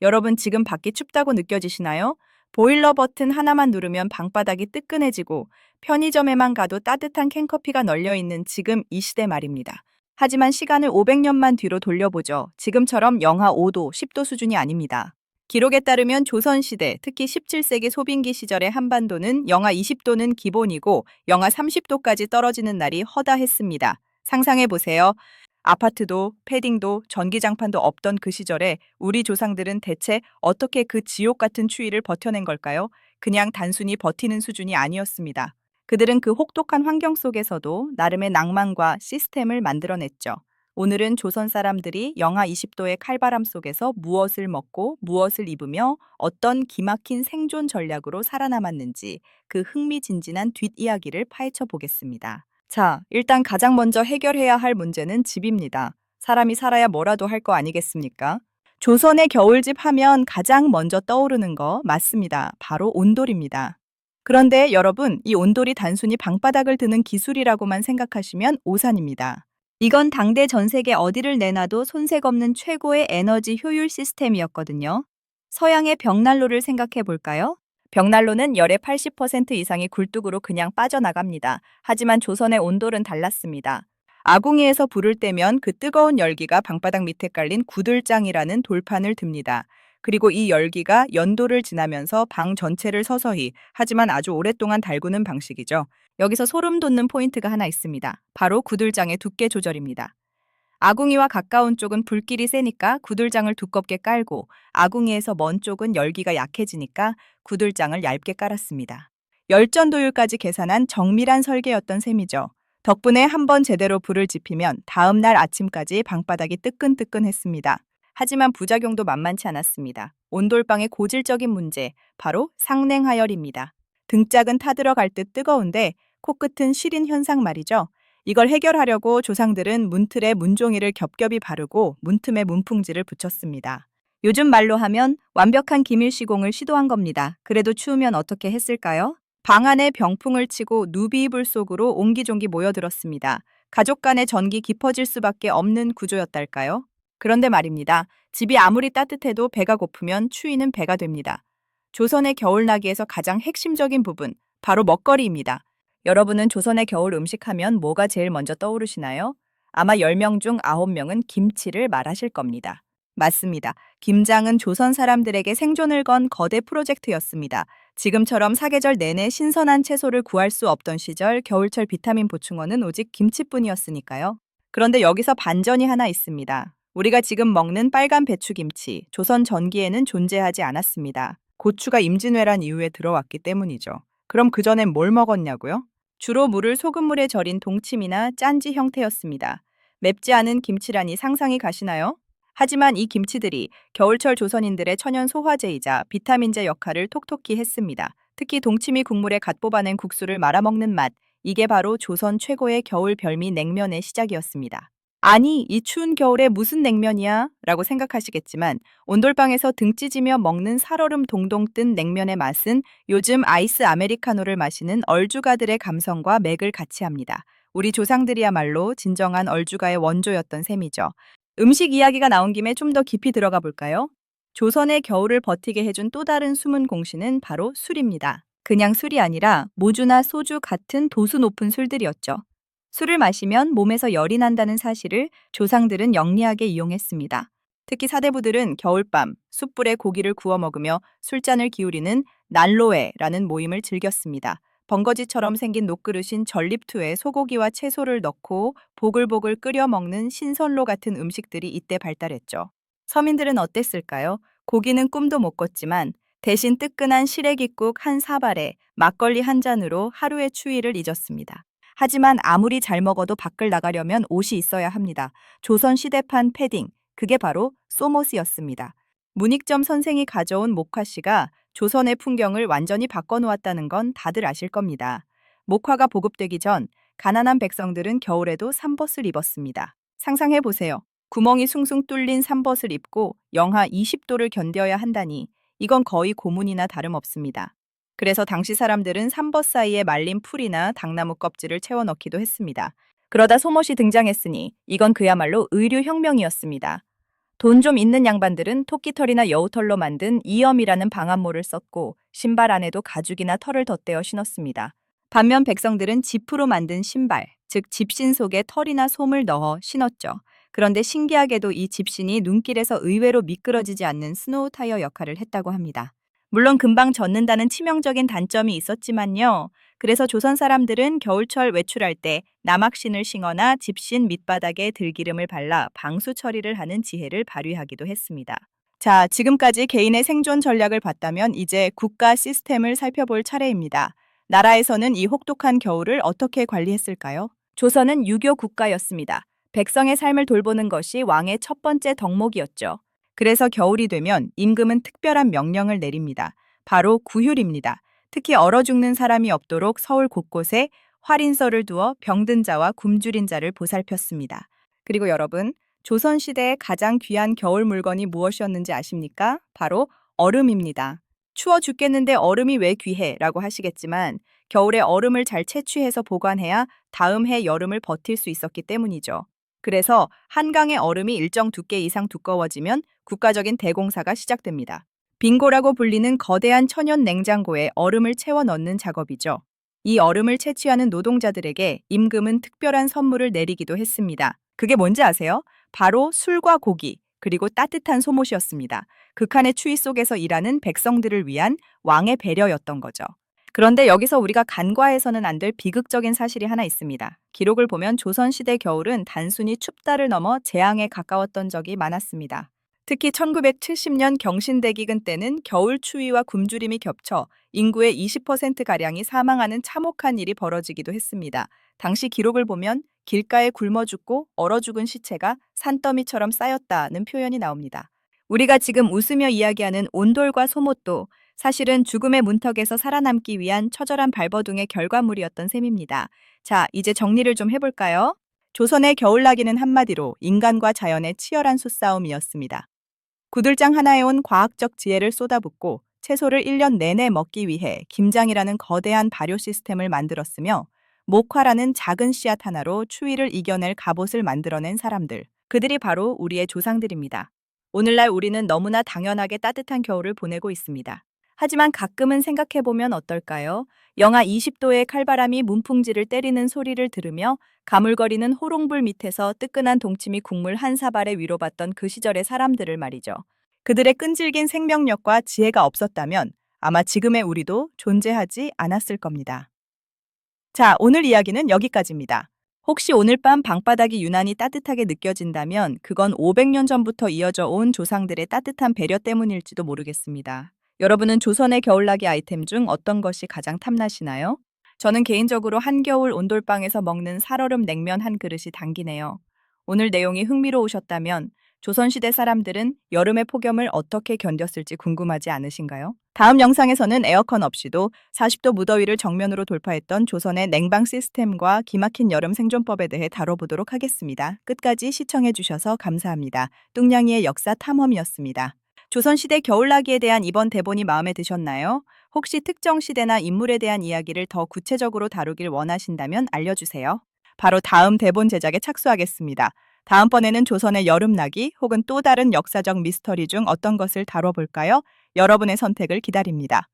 여러분 지금 밖이 춥다고 느껴지시나요? 보일러 버튼 하나만 누르면 방바닥이 뜨끈해지고 편의점에만 가도 따뜻한 캔커피가 널려 있는 지금 이 시대 말입니다. 하지만 시간을 500년만 뒤로 돌려보죠. 지금처럼 영하 5도, 10도 수준이 아닙니다. 기록에 따르면 조선시대, 특히 17세기 소빙기 시절의 한반도는 영하 20도는 기본이고 영하 30도까지 떨어지는 날이 허다했습니다. 상상해보세요. 아파트도 패딩도 전기장판도 없던 그 시절에 우리 조상들은 대체 어떻게 그 지옥 같은 추위를 버텨낸 걸까요? 그냥 단순히 버티는 수준이 아니었습니다. 그들은 그 혹독한 환경 속에서도 나름의 낭만과 시스템을 만들어냈죠. 오늘은 조선 사람들이 영하 20도의 칼바람 속에서 무엇을 먹고 무엇을 입으며 어떤 기막힌 생존 전략으로 살아남았는지 그 흥미진진한 뒷이야기를 파헤쳐 보겠습니다. 자, 일단 가장 먼저 해결해야 할 문제는 집입니다. 사람이 살아야 뭐라도 할 거 아니겠습니까? 조선의 겨울집 하면 가장 먼저 떠오르는 거 맞습니다. 바로 온돌입니다. 그런데 여러분, 이 온돌이 단순히 방바닥을 드는 기술이라고만 생각하시면 오산입니다. 이건 당대 전 세계 어디를 내놔도 손색 없는 최고의 에너지 효율 시스템이었거든요. 서양의 벽난로를 생각해 볼까요? 벽난로는 열의 80% 이상이 굴뚝으로 그냥 빠져나갑니다. 하지만 조선의 온돌은 달랐습니다. 아궁이에서 불을 떼면 그 뜨거운 열기가 방바닥 밑에 깔린 구들장이라는 돌판을 듭니다. 그리고 이 열기가 연도를 지나면서 방 전체를 서서히 하지만 아주 오랫동안 달구는 방식이죠. 여기서 소름 돋는 포인트가 하나 있습니다. 바로 구들장의 두께 조절입니다. 아궁이와 가까운 쪽은 불길이 세니까 구들장을 두껍게 깔고 아궁이에서 먼 쪽은 열기가 약해지니까 구들장을 얇게 깔았습니다. 열전도율까지 계산한 정밀한 설계였던 셈이죠. 덕분에 한번 제대로 불을 지피면 다음 날 아침까지 방바닥이 뜨끈뜨끈했습니다. 하지만 부작용도 만만치 않았습니다. 온돌방의 고질적인 문제, 바로 상냉하열입니다. 등짝은 타들어갈 듯 뜨거운데 코끝은 시린 현상 말이죠. 이걸 해결하려고 조상들은 문틀에 문종이를 겹겹이 바르고 문틈에 문풍지를 붙였습니다. 요즘 말로 하면 완벽한 기밀 시공을 시도한 겁니다. 그래도 추우면 어떻게 했을까요? 방 안에 병풍을 치고 누비이불 속으로 옹기종기 모여들었습니다. 가족 간의 전기 깊어질 수밖에 없는 구조였달까요? 그런데 말입니다. 집이 아무리 따뜻해도 배가 고프면 추위는 배가 됩니다. 조선의 겨울나기에서 가장 핵심적인 부분, 바로 먹거리입니다. 여러분은 조선의 겨울 음식하면 뭐가 제일 먼저 떠오르시나요? 아마 10명 중 9명은 김치를 말하실 겁니다. 맞습니다. 김장은 조선 사람들에게 생존을 건 거대 프로젝트였습니다. 지금처럼 사계절 내내 신선한 채소를 구할 수 없던 시절 겨울철 비타민 보충원은 오직 김치뿐이었으니까요. 그런데 여기서 반전이 하나 있습니다. 우리가 지금 먹는 빨간 배추김치, 조선 전기에는 존재하지 않았습니다. 고추가 임진왜란 이후에 들어왔기 때문이죠. 그럼 그전엔 뭘 먹었냐고요? 주로 물을 소금물에 절인 동치미나 짠지 형태였습니다. 맵지 않은 김치라니 상상이 가시나요? 하지만 이 김치들이 겨울철 조선인들의 천연 소화제이자 비타민제 역할을 톡톡히 했습니다. 특히 동치미 국물에 갓 뽑아낸 국수를 말아먹는 맛, 이게 바로 조선 최고의 겨울 별미 냉면의 시작이었습니다. 아니, 이 추운 겨울에 무슨 냉면이야? 라고 생각하시겠지만 온돌방에서 등 찢으며 먹는 살얼음 동동 뜬 냉면의 맛은 요즘 아이스 아메리카노를 마시는 얼죽아들의 감성과 맥을 같이 합니다. 우리 조상들이야말로 진정한 얼죽아의 원조였던 셈이죠. 음식 이야기가 나온 김에 좀 더 깊이 들어가 볼까요? 조선의 겨울을 버티게 해준 또 다른 숨은 공신은 바로 술입니다. 그냥 술이 아니라 모주나 소주 같은 도수 높은 술들이었죠. 술을 마시면 몸에서 열이 난다는 사실을 조상들은 영리하게 이용했습니다. 특히 사대부들은 겨울밤 숯불에 고기를 구워 먹으며 술잔을 기울이는 난로회라는 모임을 즐겼습니다. 번거지처럼 생긴 녹그릇인 전립투에 소고기와 채소를 넣고 보글보글 끓여 먹는 신선로 같은 음식들이 이때 발달했죠. 서민들은 어땠을까요? 고기는 꿈도 못 꿨지만 대신 뜨끈한 시래기국 한 사발에 막걸리 한 잔으로 하루의 추위를 잊었습니다. 하지만 아무리 잘 먹어도 밖을 나가려면 옷이 있어야 합니다. 조선 시대판 패딩, 그게 바로 소못이었습니다. 문익점 선생이 가져온 목화씨가 조선의 풍경을 완전히 바꿔놓았다는 건 다들 아실 겁니다. 목화가 보급되기 전 가난한 백성들은 겨울에도 삼벗을 입었습니다. 상상해보세요. 구멍이 숭숭 뚫린 삼벗을 입고 영하 20도를 견뎌야 한다니 이건 거의 고문이나 다름없습니다. 그래서 당시 사람들은 삼벗 사이에 말린 풀이나 당나무 껍질을 채워 넣기도 했습니다. 그러다 소못이 등장했으니 이건 그야말로 의류혁명이었습니다. 돈 좀 있는 양반들은 토끼털이나 여우털로 만든 이염이라는 방한모를 썼고 신발 안에도 가죽이나 털을 덧대어 신었습니다. 반면 백성들은 지프로 만든 신발, 즉 집신 속에 털이나 솜을 넣어 신었죠. 그런데 신기하게도 이 집신이 눈길에서 의외로 미끄러지지 않는 스노우 타이어 역할을 했다고 합니다. 물론 금방 젖는다는 치명적인 단점이 있었지만요. 그래서 조선 사람들은 겨울철 외출할 때 남학신을 신거나 집신 밑바닥에 들기름을 발라 방수 처리를 하는 지혜를 발휘하기도 했습니다. 자, 지금까지 개인의 생존 전략을 봤다면 이제 국가 시스템을 살펴볼 차례입니다. 나라에서는 이 혹독한 겨울을 어떻게 관리했을까요? 조선은 유교 국가였습니다. 백성의 삶을 돌보는 것이 왕의 첫 번째 덕목이었죠. 그래서 겨울이 되면 임금은 특별한 명령을 내립니다. 바로 구휼입니다. 특히 얼어 죽는 사람이 없도록 서울 곳곳에 활인서를 두어 병든 자와 굶주린 자를 보살폈습니다. 그리고 여러분, 조선시대의 가장 귀한 겨울 물건이 무엇이었는지 아십니까? 바로 얼음입니다. 추워 죽겠는데 얼음이 왜 귀해? 라고 하시겠지만 겨울에 얼음을 잘 채취해서 보관해야 다음 해 여름을 버틸 수 있었기 때문이죠. 그래서 한강의 얼음이 일정 두께 이상 두꺼워지면 국가적인 대공사가 시작됩니다. 빙고라고 불리는 거대한 천연 냉장고에 얼음을 채워 넣는 작업이죠. 이 얼음을 채취하는 노동자들에게 임금은 특별한 선물을 내리기도 했습니다. 그게 뭔지 아세요? 바로 술과 고기, 그리고 따뜻한 소못이었습니다. 극한의 추위 속에서 일하는 백성들을 위한 왕의 배려였던 거죠. 그런데 여기서 우리가 간과해서는 안 될 비극적인 사실이 하나 있습니다. 기록을 보면 조선시대 겨울은 단순히 춥다를 넘어 재앙에 가까웠던 적이 많았습니다. 특히 1970년 경신대기근 때는 겨울 추위와 굶주림이 겹쳐 인구의 20%가량이 사망하는 참혹한 일이 벌어지기도 했습니다. 당시 기록을 보면 길가에 굶어 죽고 얼어 죽은 시체가 산더미처럼 쌓였다는 표현이 나옵니다. 우리가 지금 웃으며 이야기하는 온돌과 소못도 사실은 죽음의 문턱에서 살아남기 위한 처절한 발버둥의 결과물이었던 셈입니다. 자, 이제 정리를 좀 해볼까요? 조선의 겨울나기는 한마디로 인간과 자연의 치열한 수싸움이었습니다. 구들장 하나에 온 과학적 지혜를 쏟아붓고 채소를 1년 내내 먹기 위해 김장이라는 거대한 발효 시스템을 만들었으며 목화라는 작은 씨앗 하나로 추위를 이겨낼 갑옷을 만들어낸 사람들. 그들이 바로 우리의 조상들입니다. 오늘날 우리는 너무나 당연하게 따뜻한 겨울을 보내고 있습니다. 하지만 가끔은 생각해보면 어떨까요? 영하 20도의 칼바람이 문풍지를 때리는 소리를 들으며 가물거리는 호롱불 밑에서 뜨끈한 동치미 국물 한 사발에 위로받던 그 시절의 사람들을 말이죠. 그들의 끈질긴 생명력과 지혜가 없었다면 아마 지금의 우리도 존재하지 않았을 겁니다. 자, 오늘 이야기는 여기까지입니다. 혹시 오늘 밤 방바닥이 유난히 따뜻하게 느껴진다면 그건 500년 전부터 이어져 온 조상들의 따뜻한 배려 때문일지도 모르겠습니다. 여러분은 조선의 겨울나기 아이템 중 어떤 것이 가장 탐나시나요? 저는 개인적으로 한겨울 온돌방에서 먹는 살얼음 냉면 한 그릇이 당기네요. 오늘 내용이 흥미로우셨다면 조선시대 사람들은 여름의 폭염을 어떻게 견뎠을지 궁금하지 않으신가요? 다음 영상에서는 에어컨 없이도 40도 무더위를 정면으로 돌파했던 조선의 냉방 시스템과 기막힌 여름 생존법에 대해 다뤄보도록 하겠습니다. 끝까지 시청해주셔서 감사합니다. 뚱냥이의 역사 탐험이었습니다. 조선시대 겨울나기에 대한 이번 대본이 마음에 드셨나요? 혹시 특정 시대나 인물에 대한 이야기를 더 구체적으로 다루길 원하신다면 알려주세요. 바로 다음 대본 제작에 착수하겠습니다. 다음번에는 조선의 여름나기 혹은 또 다른 역사적 미스터리 중 어떤 것을 다뤄볼까요? 여러분의 선택을 기다립니다.